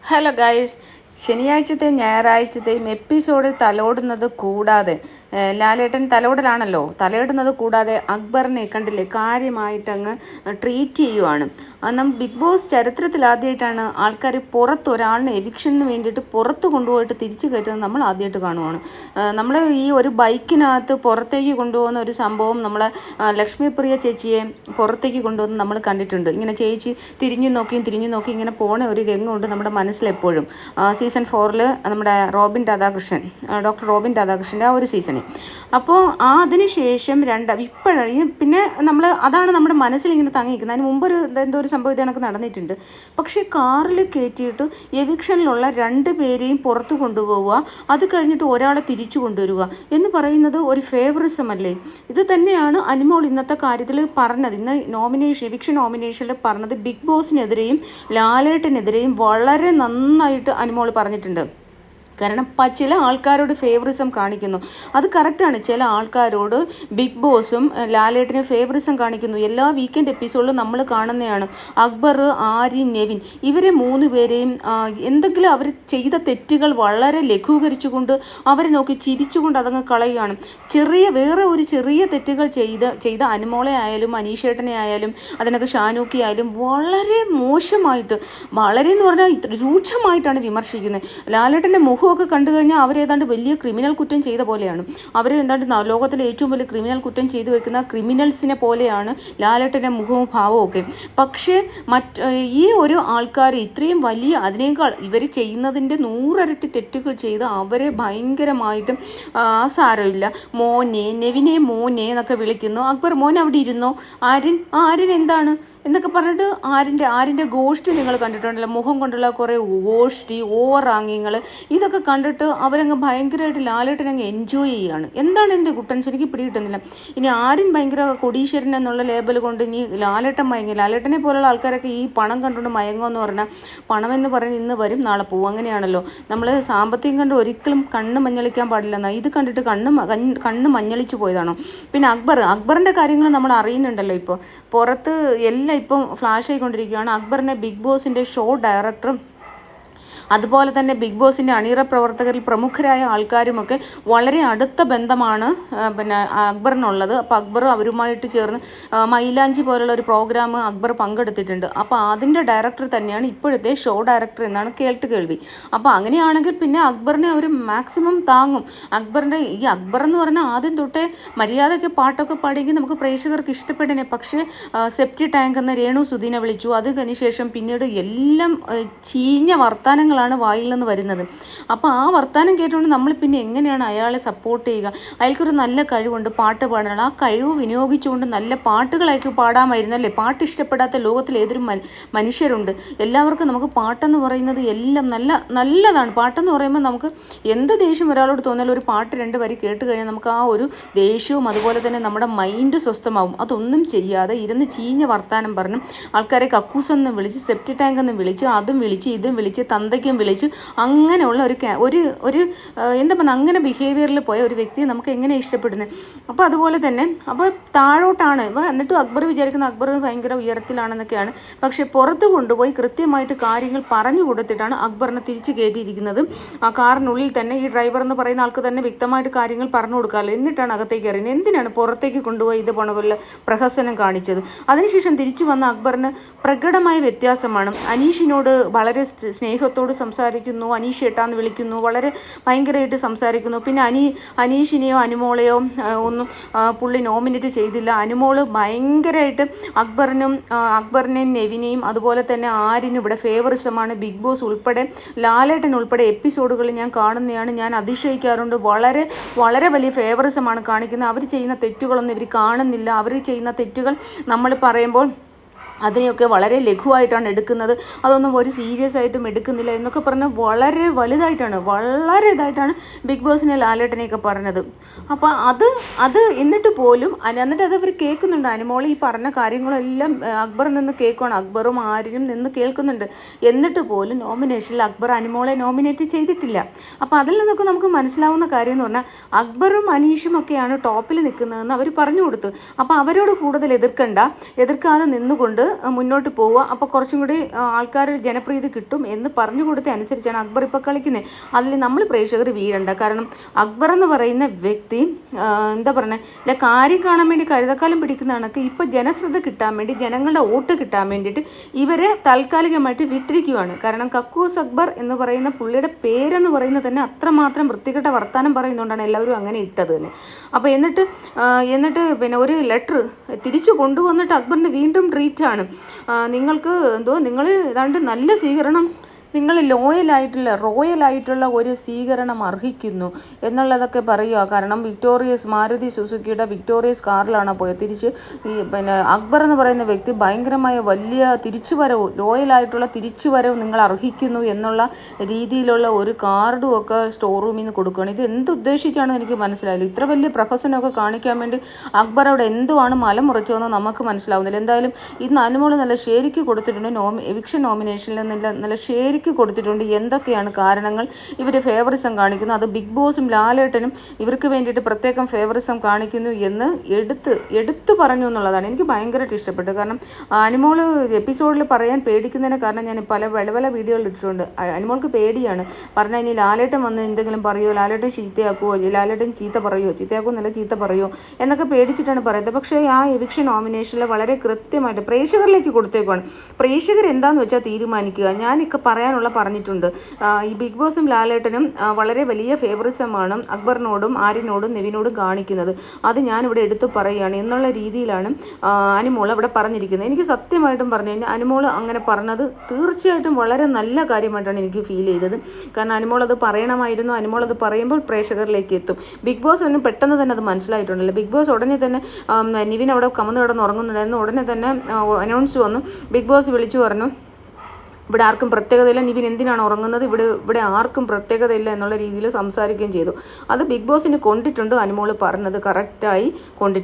Hello guys, ശനിയാഴ്ചത്തെയും ഞായറാഴ്ചത്തെയും എപ്പിസോഡിൽ തലോടുന്നത് കൂടാതെ ലാലേട്ടൻ തലോടലാണല്ലോ, തലയിടുന്നത് കൂടാതെ അക്ബറിനെ കണ്ടില്ലേ കാര്യമായിട്ടങ്ങ് ട്രീറ്റ് ചെയ്യുവാണ്. നമ്മൾ ബിഗ് ബോസ് ചരിത്രത്തിൽ ആദ്യമായിട്ടാണ് ആൾക്കാർ പുറത്ത് ഒരാളിനെ എവിക്ഷന് വേണ്ടിയിട്ട് പുറത്ത് കൊണ്ടുപോയിട്ട് തിരിച്ചു കയറ്റുന്നത് നമ്മൾ ആദ്യമായിട്ട് കാണുവാണ്. നമ്മൾ ഈ ഒരു ബൈക്കിനകത്ത് പുറത്തേക്ക് കൊണ്ടുപോകുന്ന ഒരു സംഭവം നമ്മളെ ലക്ഷ്മിപ്രിയ ചേച്ചിയെ പുറത്തേക്ക് കൊണ്ടുവന്ന് നമ്മൾ കണ്ടിട്ടുണ്ട്. ഇങ്ങനെ ചേച്ചി തിരിഞ്ഞു നോക്കി ഇങ്ങനെ പോണ ഒരു രംഗമുണ്ട് നമ്മുടെ മനസ്സിലെപ്പോഴും. സീസൺ 4 നമ്മുടെ ഡോക്ടർ റോബിൻ രാധാകൃഷ്ണൻ്റെ ആ ഒരു സീസണിൽ. അപ്പോൾ അതിന് ശേഷം പിന്നെ അതാണ് നമ്മുടെ മനസ്സിൽ ഇങ്ങനെ തങ്ങിയിരിക്കുന്നത്. അതിന് മുമ്പ് എന്തോ ഒരു സംഭവം ഇതേണക്ക് നടന്നിട്ടുണ്ട്. പക്ഷേ കാറിൽ കയറ്റിയിട്ട് എവിക്ഷനിലുള്ള 2 പേരെയും പുറത്ത് കൊണ്ടുപോവുക, അത് കഴിഞ്ഞിട്ട് ഒരാളെ തിരിച്ചു കൊണ്ടുവരിക എന്ന് പറയുന്നത് ഒരു ഫേവറിസം അല്ലേ? ഇത് തന്നെയാണ് അനിമോൾ ഇന്നത്തെ കാര്യത്തിൽ പറഞ്ഞത്. ഇന്ന് എവിക്ഷൻ നോമിനേഷനിൽ പറഞ്ഞത് ബിഗ് ബോസിനെതിരെയും ലാലേട്ടനെതിരെയും വളരെ നന്നായിട്ട് അനിമോൾ പറഞ്ഞിട്ടുണ്ട്. കാരണം ചില ആൾക്കാരോട് ഫേവറിസം കാണിക്കുന്നു, അത് കറക്റ്റാണ്. ചില ആൾക്കാരോട് ബിഗ് ബോസും ലാലേട്ടനും ഫേവറിസം കാണിക്കുന്നു. എല്ലാ വീക്കെൻഡ് എപ്പിസോഡിലും നമ്മൾ കാണുന്നതാണ്. അക്ബർ, ആര്യൻ, നെവിൻ ഇവരെ 3 പേരെയും എന്തെങ്കിലും അവർ ചെയ്ത തെറ്റുകൾ വളരെ ലഘൂകരിച്ചുകൊണ്ട് അവരെ നോക്കി ചിരിച്ചുകൊണ്ട് അതങ്ങ് കളയുകയാണ്. വേറെ ഒരു ചെറിയ തെറ്റുകൾ ചെയ്ത അനുമോളെ ആയാലും അനീഷേട്ടനെ ആയാലും അതിനൊക്കെ ഷാനൂക്കി ആയാലും വളരെ മോശമായിട്ട്, വളരെ എന്ന് പറഞ്ഞാൽ രൂക്ഷമായിട്ടാണ് വിമർശിക്കുന്നത്. ലാലേട്ടൻ്റെ ഒക്കെ കണ്ടു കഴിഞ്ഞാൽ അവരേതാണ്ട് വലിയ ക്രിമിനൽ കുറ്റം ചെയ്ത പോലെയാണ്. അവർ എന്താണ്ട് ലോകത്തിലെ ഏറ്റവും വലിയ ക്രിമിനൽ കുറ്റം ചെയ്തു വെക്കുന്ന ക്രിമിനൽസിനെ പോലെയാണ് ലാലേട്ടൻ്റെ മുഖവും ഭാവവും ഒക്കെ. പക്ഷേ ഈ ഒരു ആൾക്കാർ ഇത്രയും വലിയ അതിനേക്കാൾ ഇവർ ചെയ്യുന്നതിൻ്റെ 100 ഇരട്ടി തെറ്റുകൾ ചെയ്ത് അവരെ ഭയങ്കരമായിട്ടും സാരമില്ല നെവിനെ മോനെ എന്നൊക്കെ വിളിക്കുന്നു. അക്ബർ മോൻ അവിടെ ഇരുന്നോ, ആര്യൻ എന്താണ് എന്നൊക്കെ പറഞ്ഞിട്ട് ആര്യൻ്റെ ഗോഷ്ടി നിങ്ങൾ കണ്ടിട്ടുണ്ടല്ലോ, മുഖം കൊണ്ടുള്ള കുറേ ഗോഷ്ടി ഓവറാങ്ങിങ്ങൾ, ഇതൊക്കെ കണ്ടിട്ട് അവരങ്ങ് ഭയങ്കരമായിട്ട് ലാലേട്ടനങ്ങ് എൻജോയ് ചെയ്യുകയാണ്. എന്താണ് ഇതിൻ്റെ കുട്ടൻസ് എനിക്ക് പിടികിട്ടുന്നില്ല. ഇനി ആര്യൻ ഭയങ്കര കൊടീശ്വരൻ എന്നുള്ള ലേബൽ കൊണ്ട് ഇനി ലാലേട്ടനെ പോലുള്ള ആൾക്കാരൊക്കെ ഈ പണം കണ്ടുകൊണ്ട് മയങ്ങുമെന്ന് പറഞ്ഞാൽ പണമെന്ന് പറഞ്ഞ് ഇന്ന് വരും നാളെ പോകും, അങ്ങനെയാണല്ലോ. നമ്മൾ സാമ്പത്തികം കണ്ട് ഒരിക്കലും കണ്ണ് മഞ്ഞളിക്കാൻ പാടില്ലെന്നാണ്. ഇത് കണ്ടിട്ട് കണ്ണ് മഞ്ഞളിച്ച് പോയതാണോ? പിന്നെ അക്ബറിൻ്റെ കാര്യങ്ങൾ നമ്മൾ അറിയുന്നുണ്ടല്ലോ. ഇപ്പോൾ പുറത്ത് എല്ലാം ഇപ്പം ഫ്ലാഷ് ആയിക്കൊണ്ടിരിക്കുകയാണ്. അക്ബറിനെ ബിഗ് ബോസിൻ്റെ ഷോ ഡയറക്ടറും അതുപോലെ തന്നെ ബിഗ് ബോസിൻ്റെ അണിയറ പ്രവർത്തകരിൽ പ്രമുഖരായ ആൾക്കാരുമൊക്കെ വളരെ അടുത്ത ബന്ധമാണ് പിന്നെ അക്ബറിനുള്ളത്. അപ്പോൾ അക്ബർ അവരുമായിട്ട് ചേർന്ന് മൈലാഞ്ചി പോലുള്ള ഒരു പ്രോഗ്രാം അക്ബർ പങ്കെടുത്തിട്ടുണ്ട്. അപ്പോൾ അതിൻ്റെ ഡയറക്ടർ തന്നെയാണ് ഇപ്പോഴത്തെ ഷോ ഡയറക്ടർ എന്നാണ് കേൾവി. അപ്പോൾ അങ്ങനെയാണെങ്കിൽ പിന്നെ അക്ബറിനെ അവർ മാക്സിമം താങ്ങും. അക്ബർ എന്ന് പറഞ്ഞാൽ ആദ്യം തൊട്ടേ മര്യാദയ്ക്ക് പാട്ടൊക്കെ പാടിയെങ്കിൽ നമുക്ക് പ്രേക്ഷകർക്ക് ഇഷ്ടപ്പെടണേ. പക്ഷേ സെപ്റ്റി ടാങ്ക് എന്ന രേണു സുധീനെ വിളിച്ചു. അതിന് ശേഷം പിന്നീട് എല്ലാം ചീഞ്ഞ വർത്തമാനങ്ങൾ വായിൽ നിന്ന് വരുന്നത്. അപ്പോൾ ആ വർത്താനം കേട്ടുകൊണ്ട് നമ്മൾ പിന്നെ എങ്ങനെയാണ് അയാളെ സപ്പോർട്ട് ചെയ്യുക? അയാൾക്കൊരു നല്ല കഴിവുണ്ട്, പാട്ട് പാടാനുള്ള ആ കഴിവ് വിനിയോഗിച്ചുകൊണ്ട് നല്ല പാട്ടുകളായിട്ട് പാടാമായിരുന്നു അല്ലേ? പാട്ട് ഇഷ്ടപ്പെടാത്ത ലോകത്തിൽ ഏതൊരു മനുഷ്യരുണ്ട്? എല്ലാവർക്കും നമുക്ക് പാട്ടെന്ന് പറയുന്നത് എല്ലാം നല്ലതാണ്. പാട്ടെന്ന് പറയുമ്പോൾ നമുക്ക് എന്ത് ദേഷ്യം ഒരാളോട് തോന്നിയാലും ഒരു പാട്ട് 2 വരി കേട്ട് കഴിഞ്ഞാൽ നമുക്ക് ആ ഒരു ദേഷ്യവും അതുപോലെ തന്നെ നമ്മുടെ മൈൻഡ് സ്വസ്ഥമാവും. അതൊന്നും ചെയ്യാതെ ഇരുന്ന് ചീഞ്ഞ വർത്താനം പറഞ്ഞ് ആൾക്കാരെ കക്കൂസെന്ന് വിളിച്ച് സെപ്റ്റി ടാങ്ക് എന്ന് വിളിച്ച് അതും വിളിച്ച് ഇതും വിളിച്ച് തന്തയ്ക്കും വിളിച്ച് അങ്ങനെയുള്ള ഒരു എന്താ പറയുക, അങ്ങനെ ബിഹേവിയറിൽ പോയ ഒരു വ്യക്തിയെ നമുക്ക് എങ്ങനെ ഇഷ്ടപ്പെടുന്നത്? അപ്പോൾ അതുപോലെ തന്നെ അപ്പോൾ താഴോട്ടാണ് എന്നിട്ടും അക്ബർ വിചാരിക്കുന്ന അക്ബർ ഭയങ്കര ഉയരത്തിലാണെന്നൊക്കെയാണ്. പക്ഷേ പുറത്ത് കൊണ്ടുപോയി കൃത്യമായിട്ട് കാര്യങ്ങൾ പറഞ്ഞു കൊടുത്തിട്ടാണ് അക്ബറിനെ തിരിച്ച് കയറ്റിയിരിക്കുന്നത്. ആ കാറിനുള്ളിൽ തന്നെ ഈ ഡ്രൈവർ എന്ന് പറയുന്ന ആൾക്ക് തന്നെ വ്യക്തമായിട്ട് കാര്യങ്ങൾ പറഞ്ഞു കൊടുക്കാമല്ലോ, എന്നിട്ടാണ് അകത്തേക്ക് എറിയുന്നത്. എന്തിനാണ് പുറത്തേക്ക് കൊണ്ടുപോയി ഇത് പോണ പ്രഹസനം കാണിച്ചത്? അതിനുശേഷം തിരിച്ചു വന്ന അക്ബറിന് പ്രകടമായ വ്യത്യാസമാണ്. അനീഷിനോട് വളരെ സ്നേഹത്തോട് സംസാരിക്കുന്നു, അനീഷ് ഏട്ടാന്ന് വിളിക്കുന്നു, വളരെ ഭയങ്കരമായിട്ട് സംസാരിക്കുന്നു. പിന്നെ അനീഷിനെയോ അനുമോളെയോ ഒന്നും പുള്ളി നോമിനേറ്റ് ചെയ്തില്ല. അനുമോള് ഭയങ്കരമായിട്ട് അക്ബറിനെയും നെവിനെയും അതുപോലെ തന്നെ ആര്യനും ഇവിടെ ഫേവറിസമാണ്. ബിഗ് ബോസ് ഉൾപ്പെടെ ലാലേട്ടൻ ഉൾപ്പെടെ എപ്പിസോഡുകളിൽ ഞാൻ കാണുന്നതാണ്, ഞാൻ അതിശയിക്കാറുണ്ട്. വളരെ വളരെ വലിയ ഫേവറിസമാണ് കാണിക്കുന്നത്. അവർ ചെയ്യുന്ന തെറ്റുകളൊന്നും ഇവർ കാണുന്നില്ല. അവർ ചെയ്യുന്ന തെറ്റുകൾ നമ്മൾ പറയുമ്പോൾ അതിനെയൊക്കെ വളരെ ലഘുവായിട്ടാണ് എടുക്കുന്നത്. അതൊന്നും ഒരു സീരിയസ് ആയിട്ടും എടുക്കുന്നില്ല എന്നൊക്കെ പറഞ്ഞാൽ വളരെ ഇതായിട്ടാണ് ബിഗ് ബോസിനെ ലാലേട്ടനെയൊക്കെ പറഞ്ഞത്. അപ്പോൾ അത് എന്നിട്ട് പോലും അത് അവർ കേൾക്കുന്നുണ്ട്. അനുമോൾ ഈ പറഞ്ഞ കാര്യങ്ങളെല്ലാം അക്ബറിൽ നിന്ന് കേൾക്കുകയാണ്, അക്ബറും ആര്യനും നിന്ന് കേൾക്കുന്നുണ്ട്. എന്നിട്ട് പോലും നോമിനേഷനിൽ അക്ബർ അനുമോളെ നോമിനേറ്റ് ചെയ്തിട്ടില്ല. അപ്പോൾ അതിൽ നിന്നൊക്കെ നമുക്ക് മനസ്സിലാവുന്ന കാര്യം എന്ന് പറഞ്ഞാൽ അക്ബറും അനീഷും ഒക്കെയാണ് ടോപ്പിൽ നിൽക്കുന്നതെന്ന് അവർ പറഞ്ഞു കൊടുത്തു. അപ്പോൾ അവരോട് കൂടുതൽ എതിർക്കാതെ നിന്നുകൊണ്ട് മുന്നോട്ട് പോവുക, അപ്പോൾ കുറച്ചും കൂടി ആൾക്കാർ ജനപ്രീതി കിട്ടും എന്ന് പറഞ്ഞു കൊടുത്ത അനുസരിച്ചാണ് അക്ബർ ഇപ്പോൾ കളിക്കുന്നത്. അതിൽ നമ്മൾ പ്രേക്ഷകർ വീഴണ്ട. കാരണം അക്ബർ എന്ന് പറയുന്ന വ്യക്തി എന്താ പറയുക, കാര്യം കാണാൻ വേണ്ടി കഴുതക്കാലം പിടിക്കുന്ന കണക്ക് ഇപ്പോൾ ജനശ്രദ്ധ കിട്ടാൻ വേണ്ടി, ജനങ്ങളുടെ വോട്ട് കിട്ടാൻ വേണ്ടിയിട്ട് ഇവരെ താൽക്കാലികമായിട്ട് വിട്ടിരിക്കുകയാണ്. കാരണം കക്കൂസ് അക്ബർ എന്ന് പറയുന്ന പുള്ളിയുടെ പേരെന്ന് പറയുന്നത് തന്നെ അത്രമാത്രം വൃത്തികെട്ട വർത്താനം പറയുന്നതുകൊണ്ടാണ് എല്ലാവരും അങ്ങനെ ഇട്ടത് തന്നെ. അപ്പോൾ എന്നിട്ട് പിന്നെ ഒരു ലെറ്റർ തിരിച്ചു കൊണ്ടുവന്നിട്ട് അക്ബറിന് വീണ്ടും ട്രീറ്റാണ്. നിങ്ങൾക്ക് നിങ്ങൾ ഏതാണ്ട് നല്ല സ്വീകരണം, നിങ്ങൾ റോയലായിട്ടുള്ള ഒരു സ്വീകരണം അർഹിക്കുന്നു എന്നുള്ളതൊക്കെ പറയുക. കാരണം മാരുതി സുസുക്കിയുടെ വിക്ടോറിയസ് കാറിലാണ് പോയത്. തിരിച്ച് പിന്നെ അക്ബർ എന്ന് പറയുന്ന വ്യക്തി ഭയങ്കരമായ വലിയ റോയലായിട്ടുള്ള തിരിച്ചുവരവ് നിങ്ങൾ അർഹിക്കുന്നു എന്നുള്ള രീതിയിലുള്ള ഒരു കാർഡും ഒക്കെ സ്റ്റോർ റൂമിൽ നിന്ന് കൊടുക്കുകയാണ്. ഇത് എന്തുദ്ദേശിച്ചാണെന്ന് എനിക്ക് മനസ്സിലായില്ല. ഇത്ര വലിയ പ്രൊഫഷനൊക്കെ കാണിക്കാൻ വേണ്ടി അക്ബർ അവിടെ എന്തുവാണ് മലമുറച്ചതെന്ന് നമുക്ക് മനസ്സിലാവുന്നില്ല. എന്തായാലും ഇന്ന് അനുമോൾ നല്ല ശരിക്ക് കൊടുത്തിട്ടുണ്ട്. എവിക്ഷൻ നോമിനേഷനിൽ നല്ല ശരിക്ക് കൊടുത്തിട്ടുണ്ട്. എന്തൊക്കെയാണ് കാരണങ്ങൾ ഇവർ ഫേവറിസം കാണിക്കുന്നു, അത് ബിഗ് ബോസും ലാലേട്ടനും ഇവർക്ക് വേണ്ടിയിട്ട് പ്രത്യേകം ഫേവറിസം കാണിക്കുന്നു എന്ന് എടുത്തു പറഞ്ഞു എന്നുള്ളതാണ് എനിക്ക് ഭയങ്കരമായിട്ട് ഇഷ്ടപ്പെട്ടു. കാരണം അനുമോൾ എപ്പിസോഡിൽ പറയാൻ പേടിക്കുന്നതിന് കാരണം ഞാൻ പല വീഡിയോയിൽ ഇട്ടിട്ടുണ്ട്. അനുമോൾക്ക് പേടിയാണ്. പറഞ്ഞാൽ ഇനി ലാലേട്ടൻ വന്ന് എന്തെങ്കിലും പറയുമോ, ലാലേട്ടൻ ചീത്തയാക്കുമോ, ലാലേട്ടൻ ചീത്ത പറയുമോ എന്നൊക്കെ പേടിച്ചിട്ടാണ് പറയുന്നത്. പക്ഷേ ആ എവിക്ഷൻ നോമിനേഷനിൽ വളരെ കൃത്യമായിട്ട് പ്രേക്ഷകരിലേക്ക് കൊടുത്തേക്കുവാണ്. പ്രേക്ഷകർ എന്താണെന്ന് വെച്ചാൽ തീരുമാനിക്കുക. ഞാനൊക്കെ പറഞ്ഞിട്ടുണ്ട്. ഈ ബിഗ് ബോസും ലാലേട്ടനും വളരെ വലിയ ഫേവറിസമാണ് അക്ബറിനോടും ആര്യനോടും നെവിനോടും കാണിക്കുന്നത്. അത് ഞാനിവിടെ എടുത്തു പറയുകയാണ് എന്നുള്ള രീതിയിലാണ് അനുമോൾ അവിടെ പറഞ്ഞിരിക്കുന്നത്. എനിക്ക് സത്യമായിട്ടും പറഞ്ഞു കഴിഞ്ഞാൽ അനുമോൾ അങ്ങനെ പറഞ്ഞത് തീർച്ചയായിട്ടും വളരെ നല്ല കാര്യമായിട്ടാണ് എനിക്ക് ഫീൽ ചെയ്തത്. കാരണം അനുമോൾ അത് പറയണമായിരുന്നു. അനുമോൾ അത് പറയുമ്പോൾ പ്രേക്ഷകരിലേക്ക് എത്തും. ബിഗ് ബോസ് ഒന്നും പെട്ടെന്ന് തന്നെ അത് മനസ്സിലായിട്ടുണ്ടല്ലോ. ബിഗ് ബോസ് ഉടനെ തന്നെ നിവിൻ അവിടെ കമന്ന് കിടന്ന് ഉറങ്ങുന്നുണ്ടായിരുന്നു. ഉടനെ തന്നെ അനൗൺസ് വന്നു. ബിഗ് ബോസ് വിളിച്ചു പറഞ്ഞു, ഇവിടെ ആർക്കും പ്രത്യേകതയില്ല, നിവിൻ എന്തിനാണ് ഉറങ്ങുന്നത്, ഇവിടെ ആർക്കും പ്രത്യേകതയില്ല എന്നുള്ള രീതിയിൽ സംസാരിക്കുകയും ചെയ്തു. അത് ബിഗ് ബോസിന് കൊണ്ടിട്ടുണ്ട്. അനുമോൾ പറഞ്ഞത് കറക്റ്റായി കൊണ്ടിട്ടുണ്ട്.